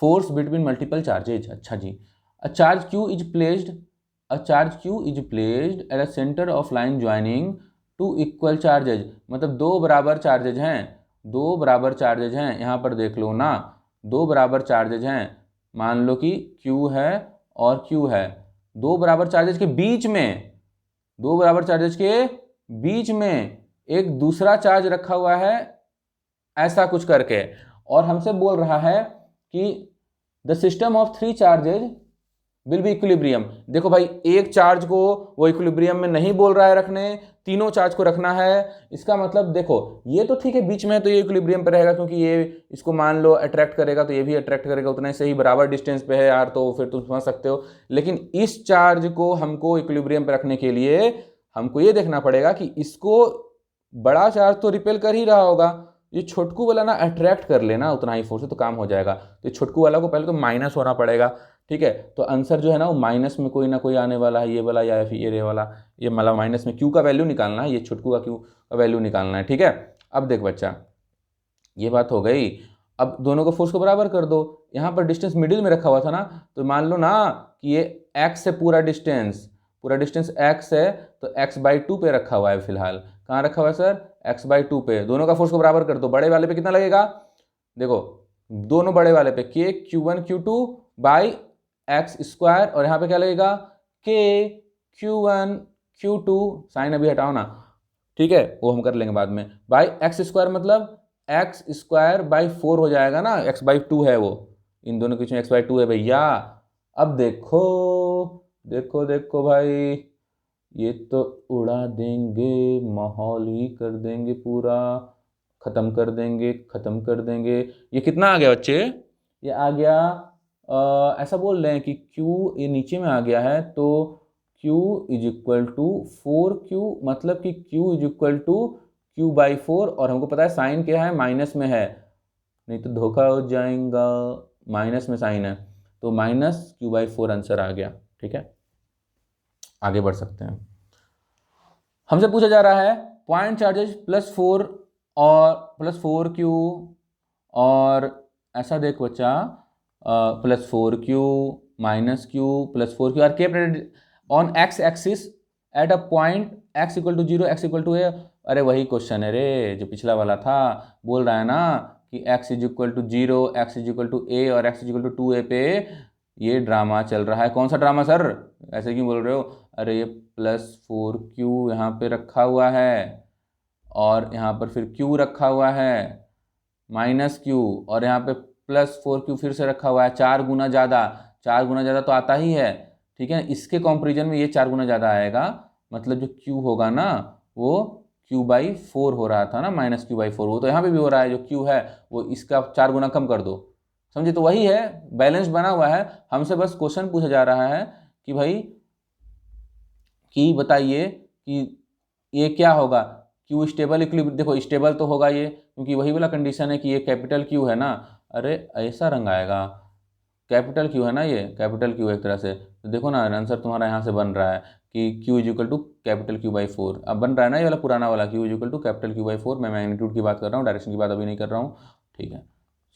S1: फोर्स बिटवीन मल्टीपल चार्जेज। अच्छा जी, a charge Q is placed at a centre of line joining two equal charges. मतलब दो बराबर चार्जेज हैं, यहाँ पर देख लो ना, दो बराबर चार्जेज हैं। मान लो कि Q है और Q है, दो बराबर चार्जेज के बीच में एक दूसरा चार्ज रखा हुआ है, ऐसा कुछ करके। और हमसे बोल रहा है कि the system of 3 charges will be equilibrium. देखो भाई, एक चार्ज को वो इक्विलिब्रियम में नहीं बोल रहा है रखने, तीनों चार्ज को रखना है। इसका मतलब देखो, ये तो ठीक है बीच में है तो ये इक्विलिब्रियम पे रहेगा, क्योंकि ये इसको मान लो अट्रैक्ट करेगा तो ये भी अट्रैक्ट करेगा, उतना सही बराबर डिस्टेंस पे है यार, तो फिर तुम समझ सकते हो। लेकिन इस चार्ज को हमको इक्विलिब्रियम पे रखने के लिए हमको ये देखना पड़ेगा कि इसको बड़ा चार्ज तो रिपेल कर ही रहा होगा, ये छोटकू वाला ना अट्रैक्ट कर लेना उतना ही फोर्स है, तो काम हो जाएगा। तो ये छोटकू वाला को पहले तो माइनस होना पड़ेगा। ठीक है, तो आंसर जो है ना वो माइनस में कोई ना कोई आने वाला है, ये वाला या फिर ये वाला। ये मतलब माइनस में Q का वैल्यू निकालना है, ये छोटकू का Q का वैल्यू निकालना है। ठीक है, अब देख बच्चा, ये बात हो गई। अब दोनों को फोर्स को बराबर कर दो। यहाँ पर डिस्टेंस मिडिल में रखा हुआ था ना, तो मान लो ना कि ये x है, पूरा डिस्टेंस x है, तो x/2 पे रखा हुआ है फिलहाल। कहाँ रखा हुआ है सर, x/2 पे। दोनों का फोर्स को बराबर कर दो। बड़े वाले पे कितना लगेगा, देखो दोनों बड़े वाले पे K Q1 Q2 by x², और यहाँ पे क्या लगेगा K Q1 Q2, साइन अभी हटाओ ना, ठीक है वो हम कर लेंगे बाद में, बाई x², मतलब x²/4 हो जाएगा ना, x/2 है वो, इन दोनों के बीच में x/2 है भैया। अब देखो देखो देखो भाई, ये तो उड़ा देंगे, माहौल ही कर देंगे पूरा, खत्म कर देंगे। ये कितना आ गया बच्चे, ये आ गया ऐसा बोल रहे हैं कि Q ये नीचे में आ गया है, तो Q = 4Q, मतलब कि Q = Q/4, और हमको पता है साइन क्या है, माइनस में है, नहीं तो धोखा हो जाएगा, माइनस में साइन है, तो -Q/4 आंसर आ गया। ठीक है, आगे बढ़ सकते हैं। हमसे पूछा जा रहा है पॉइंट चार्जेस +4 और +4Q, और ऐसा देख बच्चा, +4Q -Q +4Q are kept on x axis at a point x = 0 x = a। अरे वही क्वेश्चन है रे जो पिछला वाला था, बोल रहा है ना कि x = 0 x = a और x = 2a पे ये ड्रामा चल रहा है। कौन सा ड्रामा सर, ऐसे क्यों बोल रहे हो, अरे ये +4Q यहाँ पे रखा हुआ है, और यहाँ पर फिर Q रखा हुआ है -Q, और यहाँ पे +4Q फिर से रखा हुआ है, 4 गुना ज़्यादा तो आता ही है। ठीक है, इसके कंपैरिजन में ये 4 गुना ज़्यादा आएगा, मतलब जो Q होगा ना वो Q/4 हो रहा था ना, -Q/4, वो तो यहाँ पे भी हो रहा है, जो Q है वो इसका 4 गुना कम कर दो, समझे, तो वही है, बैलेंस बना हुआ है। हमसे बस क्वेश्चन पूछा जा रहा है कि भाई कि बताइए कि ये क्या होगा, Q स्टेबल इक्विलिब्रियम, देखो स्टेबल तो होगा ये, क्योंकि वही वाला कंडीशन है कि ये कैपिटल Q है ना, अरे ऐसा रंग आएगा, कैपिटल Q है ना, ये कैपिटल Q एक तरह से, तो देखो ना आंसर तुम्हारा यहाँ से बन रहा है कि Q = Q/4। अब बन रहा है ना ये वाला पुराना वाला, Q = Q/4। मैं मैग्नीट्यूड की बात कर रहा हूँ, डायरेक्शन की बात अभी नहीं कर रहा हूँ। ठीक है,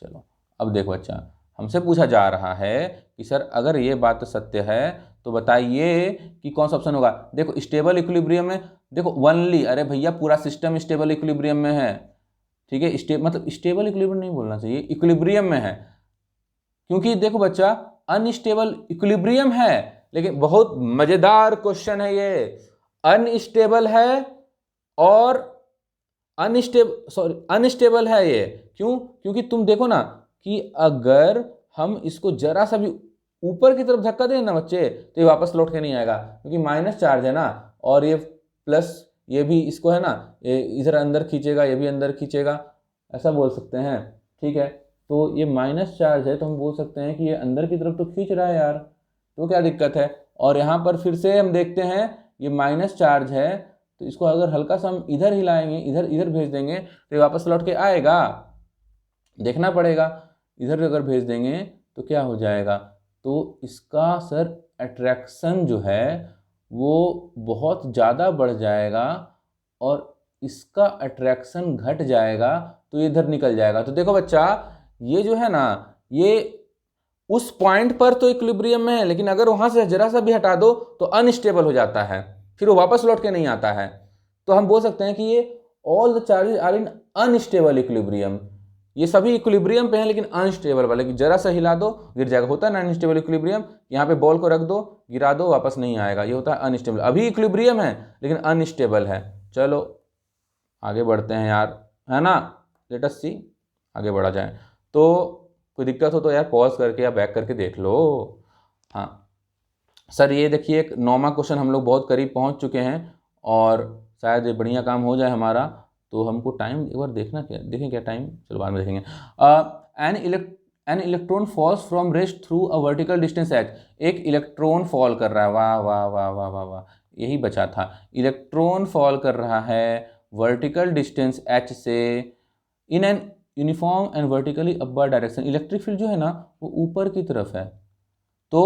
S1: चलो अब देखो बच्चा, हमसे पूछा जा रहा है कि सर अगर ये बात सत्य है तो बताइए कि कौन सा ऑप्शन होगा। देखो स्टेबल इक्विलिब्रियम में, देखो वनली, अरे भैया पूरा सिस्टम स्टेबल इक्विलिब्रियम में है। ठीक है, मतलब स्टेबल इक्विलिब्रियम नहीं बोलना चाहिए, इक्विलिब्रियम में है, क्योंकि देखो बच्चा अनस्टेबल इक्विलिब्रियम है, लेकिन बहुत मजेदार क्वेश्चन है ये, अनस्टेबल है और अनस्टेबल है ये, क्यों? क्योंकि तुम देखो ना कि अगर हम इसको जरा सा भी ऊपर की तरफ धक्का दें ना बच्चे, तो ये वापस लौट के नहीं आएगा, क्योंकि माइनस चार्ज है ना, और ये प्लस, ये भी इसको है ना, ये इधर अंदर खींचेगा, ये भी अंदर खींचेगा, ऐसा बोल सकते हैं। ठीक है, तो ये माइनस चार्ज है तो हम बोल सकते हैं कि ये अंदर की तरफ तो खींच रहा है यार, तो क्या दिक्कत है। और यहाँ पर फिर से हम देखते हैं ये माइनस चार्ज है, तो इसको अगर हल्का सा हम इधर हिलाएंगे, इधर इधर भेज देंगे, तो ये वापस लौट के आएगा, देखना पड़ेगा। इधर अगर भेज देंगे तो क्या हो जाएगा, तो इसका सर अट्रैक्शन जो है वो बहुत ज़्यादा बढ़ जाएगा, और इसका अट्रैक्शन घट जाएगा तो ये इधर निकल जाएगा। तो देखो बच्चा, ये जो है ना, ये उस पॉइंट पर तो इक्विलिब्रियम में है, लेकिन अगर वहां से जरा सा भी हटा दो तो अनस्टेबल हो जाता है, फिर वो वापस लौट के नहीं आता है। तो हम बोल सकते हैं कि ये all the charges are in unstable equilibrium, ये सभी इक्विलिब्रियम पे हैं लेकिन अनस्टेबल वाले, जरा सा हिला दो गिर जाएगा, होता है ना अनस्टेबल इक्विलिब्रियम। यहाँ पे बॉल को रख दो, गिरा दो, वापस नहीं आएगा, ये होता है अनस्टेबल। अभी इक्विलिब्रियम है लेकिन अनस्टेबल है। चलो आगे बढ़ते हैं यार, है ना, लेट अस सी, आगे बढ़ा जाए। तो कोई दिक्कत हो तो यार पॉज करके या बैक करके देख लो। हाँ सर, ये देखिए एक 9वां क्वेश्चन, हम लोग बहुत करीब पहुंच चुके हैं और शायद ये बढ़िया काम हो जाए हमारा। तो हमको टाइम एक बार देखना, क्या देखें क्या टाइम, चलो बाद में देखेंगे। An electron falls from rest through a vertical distance H, एक इलेक्ट्रॉन फॉल कर रहा है, वाह वाह वाह वाह वाह वाह, यही बचा था, इलेक्ट्रॉन फॉल कर रहा है वर्टिकल डिस्टेंस एच से in an uniform and vertically upward direction. Electric field जो है ना वो ऊपर की तरफ है, तो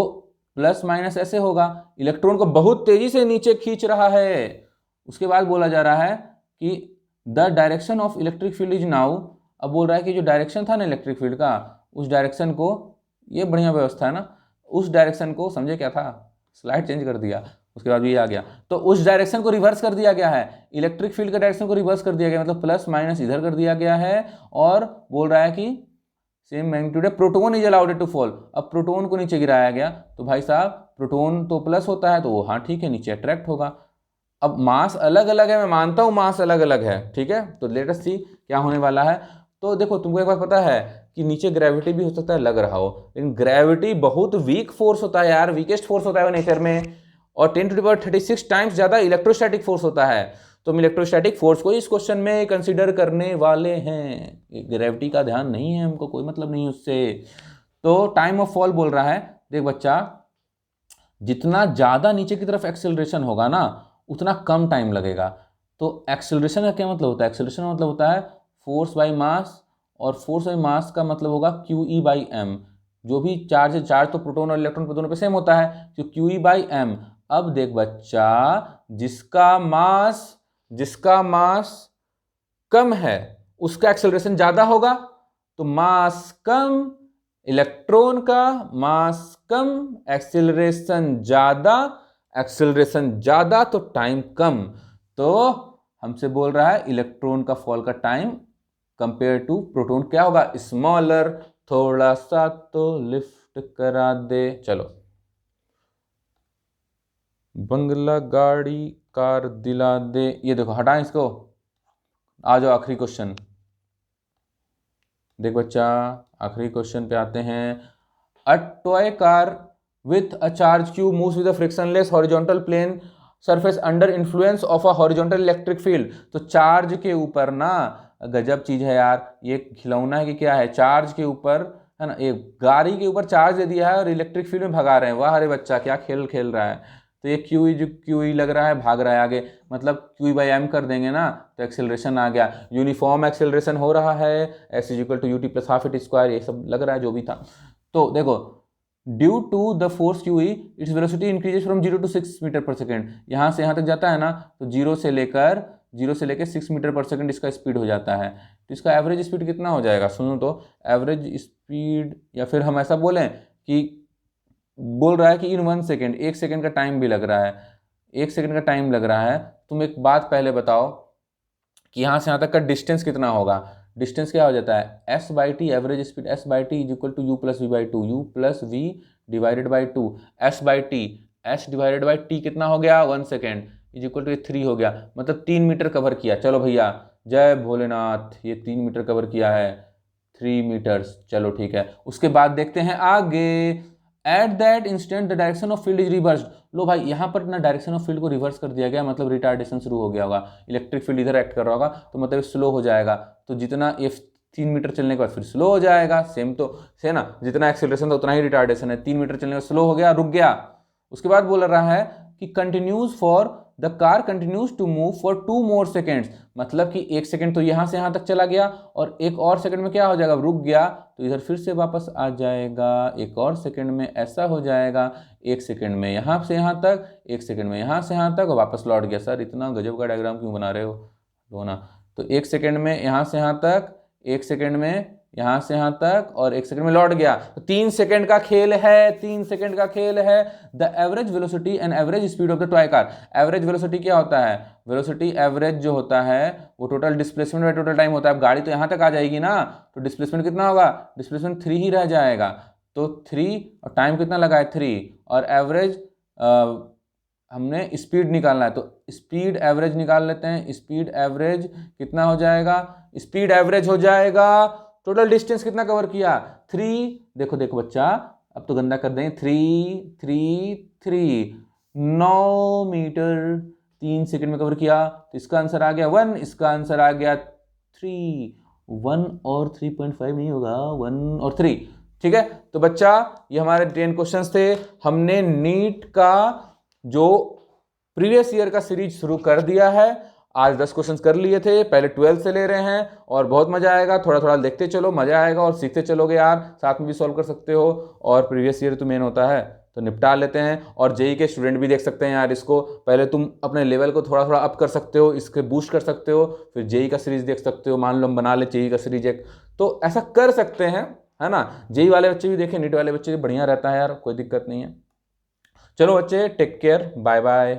S1: प्लस माइनस ऐसे होगा, इलेक्ट्रॉन को बहुत तेजी से नीचे खींच रहा है। उसके बाद बोला जा रहा है कि the direction of electric field is now, अब बोल रहा है कि जो डायरेक्शन था ना इलेक्ट्रिक फील्ड का, उस डायरेक्शन को, ये बढ़िया व्यवस्था है ना, उस डायरेक्शन को, समझे क्या था, स्लाइड चेंज कर दिया, उसके बाद भी आ गया, तो उस डायरेक्शन को रिवर्स कर दिया गया है, इलेक्ट्रिक फील्ड का डायरेक्शन को रिवर्स कर दिया गया, मतलब प्लस माइनस इधर कर दिया गया है। और बोल रहा है कि सेम मैग्नीट्यूड है, proton is allowed to fall, अब प्रोटोन को नीचे गिराया गया, तो भाई साहब प्रोटोन तो प्लस होता है, तो हाँ ठीक है, नीचे अट्रैक्ट होगा। अब मास अलग अलग है, मैं मानता हूँ मास अलग अलग है, ठीक है, तो लेट अस सी क्या होने वाला है। तो देखो तुमको एक बार पता है कि नीचे ग्रेविटी भी हो सकता है लग रहा हो, लेकिन ग्रेविटी बहुत वीक फोर्स होता है यार, वीकेस्ट फोर्स होता है नेचर में, और 10⁻36 टाइम्स ज़्यादा इलेक्ट्रोस्टैटिक फोर्स होता है। तो हम इलेक्ट्रोस्टैटिक फोर्स को इस क्वेश्चन में कंसीडर करने वाले हैं, ग्रेविटी का ध्यान नहीं है हमको, कोई मतलब नहीं उससे। तो टाइम ऑफ फॉल बोल रहा है, देख बच्चा, जितना ज़्यादा नीचे की तरफ एक्सेलरेशन होगा ना उतना कम टाइम लगेगा। तो एक्सेलरेशन का क्या मतलब होता है, एक्सेलरेशन का मतलब होता है फोर्स बाई मास, और फोर्स बाई मास का मतलब होगा QE बाई एम, जो भी चार्ज है, चार्ज तो प्रोटॉन और इलेक्ट्रॉन पे दोनों पे सेम होता है, तो QE बाई एम। अब देख बच्चा, जिसका मास कम है उसका एक्सेलरेशन ज्यादा होगा, तो मास कम, इलेक्ट्रॉन का मास कम, एक्सेलरेशन ज्यादा तो टाइम कम। तो हमसे बोल रहा है इलेक्ट्रॉन का फॉल का टाइम कंपेयर टू प्रोटॉन क्या होगा, स्मॉलर। थोड़ा सा तो लिफ्ट करा दे, चलो, बंगला गाड़ी कार दिला दे, ये देखो हटाएं इसको, आ जाओ आखिरी क्वेश्चन। देख बच्चा, आखिरी क्वेश्चन पे आते हैं। A toy car with a charge cube moves with a frictionless horizontal plane surface under influence of a horizontal electric field. तो चार्ज के ऊपर ना, गजब चीज है यार, ये खिलौना है कि क्या है, चार्ज के ऊपर है ना, एक गाड़ी के ऊपर चार्ज दे दिया है और इलेक्ट्रिक फील्ड में भगा रहे हैं, वाह अरे बच्चा क्या खेल खेल रहा है। तो ये क्यूई लग रहा है, भाग रहा है आगे, मतलब क्यू बाई एम कर देंगे ना तो एक्सेलरेशन आ गया, यूनिफॉर्म एक्सेलरेशन हो रहा है, s is equal to ut plus half at square, ये सब लग रहा है जो भी था। तो देखो, due to the force q its velocity increases from 0 to 6 metre per second, यहाँ से यहाँ तक जाता है ना, तो जीरो से लेकर 6 मीटर पर सेकेंड इसका स्पीड हो जाता है। तो इसका एवरेज स्पीड कितना हो जाएगा, सुनो तो, एवरेज स्पीड, या फिर हम ऐसा बोलें कि बोल रहा है कि इन 1 सेकेंड, 1 सेकेंड का टाइम भी लग रहा है, 1 सेकेंड का टाइम लग रहा है। तुम एक बात पहले बताओ कि यहाँ से यहाँ तक का डिस्टेंस कितना होगा, डिस्टेंस क्या हो जाता है, s by t, average speed s by t is equal to u plus v by two, u plus v divided by two, s by t, s divided by t कितना हो गया, 1 second is equal to 3 हो गया, मतलब 3 metre cover किया। चलो भैया, जय भोलेनाथ, ये 3 मीटर कवर किया है, 3 मीटर्स। चलो ठीक है, उसके बाद देखते हैं आगे। At that instant the direction of field is reversed. लो भाई, यहाँ पर ना डायरेक्शन ऑफ फील्ड को रिवर्स कर दिया गया, मतलब रिटार्डेशन शुरू हो गया होगा, इलेक्ट्रिक फील्ड इधर एक्ट कर रहा होगा, तो मतलब स्लो हो जाएगा। तो जितना ये 3 मीटर चलने के बाद फिर स्लो हो जाएगा, सेम तो है ना, जितना एक्सेलरेशन था उतना ही रिटार्डेशन है। 3 मीटर चलने के बाद स्लो हो गया, रुक गया। उसके बाद बोल रहा है कि continues for the car continues to move for 2 more seconds, मतलब कि 1 सेकेंड तो यहाँ से यहाँ तक चला गया और एक और सेकेंड में क्या हो जाएगा, रुक गया, तो इधर फिर से वापस आ जाएगा, एक और सेकेंड में ऐसा हो जाएगा, 1 सेकेंड में यहाँ से यहाँ तक, 1 सेकेंड में यहाँ से यहाँ तक और वापस लौट गया। सर इतना गजब का डायग्राम क्यों बना रहे हो ना। तो 1 सेकेंड में यहाँ से यहाँ तक, 1 सेकेंड में यहाँ से यहाँ तक और 1 सेकंड में लौट गया। तो 3 सेकंड का खेल है, 3 सेकंड का खेल है। The average velocity and average speed of the toy car. Average velocity क्या होता है, वेलोसिटी एवरेज जो होता है वो total displacement by total time होता है। अब गाड़ी तो यहाँ तक आ जाएगी ना, तो डिस्प्लेसमेंट कितना होगा, डिस्प्लेसमेंट 3 ही रह जाएगा। तो 3 और टाइम कितना लगा है 3 और एवरेज हमने स्पीड निकालना है, तो स्पीड एवरेज निकाल लेते हैं। स्पीड एवरेज कितना हो जाएगा, स्पीड एवरेज हो जाएगा, टोटल डिस्टेंस कितना कवर किया 3। देखो देखो बच्चा, अब तो गंदा कर दें, 9 मीटर 3 सेकंड में कवर किया, तो इसका आंसर आ गया 1, इसका आंसर आ गया 3। 1 और 3.5 नहीं होगा, 1 और 3। ठीक है, तो बच्चा ये हमारे 10 क्वेश्चंस थे। हमने नीट का जो प्रीवियस ईयर का सीरीज शुरू कर दिया है। आज 10 क्वेश्चंस कर लिए थे, पहले 12 से ले रहे हैं और बहुत मजा आएगा। थोड़ा थोड़ा देखते चलो, मजा आएगा और सीखते चलोगे यार, साथ में भी सॉल्व कर सकते हो। और प्रीवियस ईयर तो मेन होता है, तो निपटा लेते हैं। और जेई के स्टूडेंट भी देख सकते हैं यार इसको, पहले तुम अपने लेवल को थोड़ा थोड़ा अप कर सकते हो, इसके बूस्ट कर सकते हो, फिर जेई का सीरीज देख सकते हो। मान लो हम बना ले जेई का सीरीज एक, तो ऐसा कर सकते हैं, है ना। जेई वाले बच्चे भी देखें, नीट वाले बच्चे भी, बढ़िया रहता है यार, कोई दिक्कत नहीं है। चलो बच्चे, टेक केयर, बाय बाय।